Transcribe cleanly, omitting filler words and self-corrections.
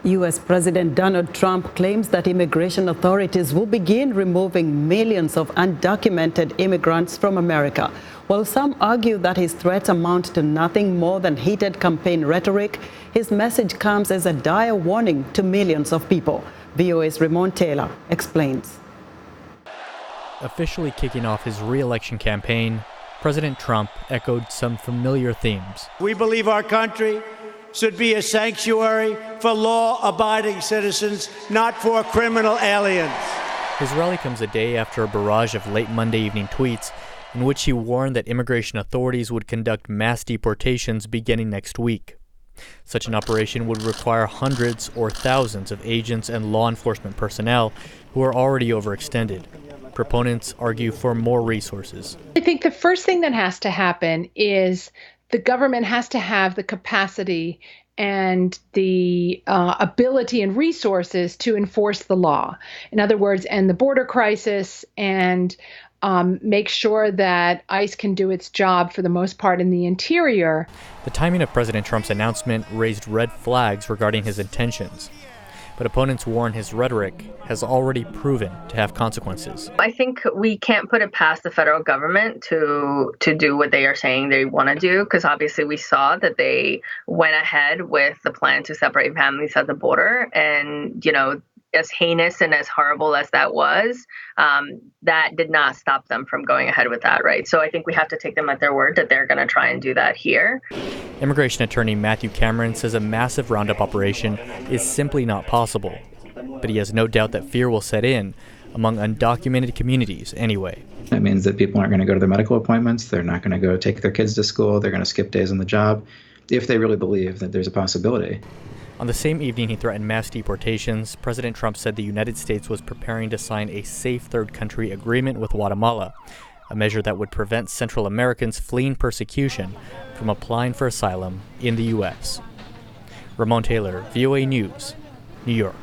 U.S. President Donald Trump claims that immigration authorities will begin removing millions of undocumented immigrants from America. While some argue that his threats amount to nothing more than heated campaign rhetoric, his message comes as a dire warning to millions of people. VOA's Ramon Taylor explains. Officially kicking off his re-election campaign, President Trump echoed some familiar themes. We believe our country should be a sanctuary for law-abiding citizens, not for criminal aliens. His rally comes a day after a barrage of late Monday evening tweets in which he warned that immigration authorities would conduct mass deportations beginning next week. Such an operation would require hundreds or thousands of agents and law enforcement personnel who are already overextended. Proponents argue for more resources. I think the first thing that has to happen is the government has to have the capacity and the ability and resources to enforce the law. In other words, end the border crisis and make sure that ICE can do its job for the most part in the interior. The timing of President Trump's announcement raised red flags regarding his intentions. But opponents warn his rhetoric has already proven to have consequences. I think we can't put it past the federal government to do what they are saying they want to do, because obviously we saw that they went ahead with the plan to separate families at the border. And, you know, as heinous and as horrible as that was, that did not stop them from going ahead with that, right? So I think we have to take them at their word that they're going to try and do that here. Immigration attorney Matthew Cameron says a massive roundup operation is simply not possible, but he has no doubt that fear will set in among undocumented communities anyway. That means that people aren't going to go to their medical appointments, they're not going to go take their kids to school, they're going to skip days on the job, if they really believe that there's a possibility. On the same evening he threatened mass deportations, President Trump said the United States was preparing to sign a safe third country agreement with Guatemala, a measure that would prevent Central Americans fleeing persecution from applying for asylum in the U.S. Ramon Taylor, VOA News, New York.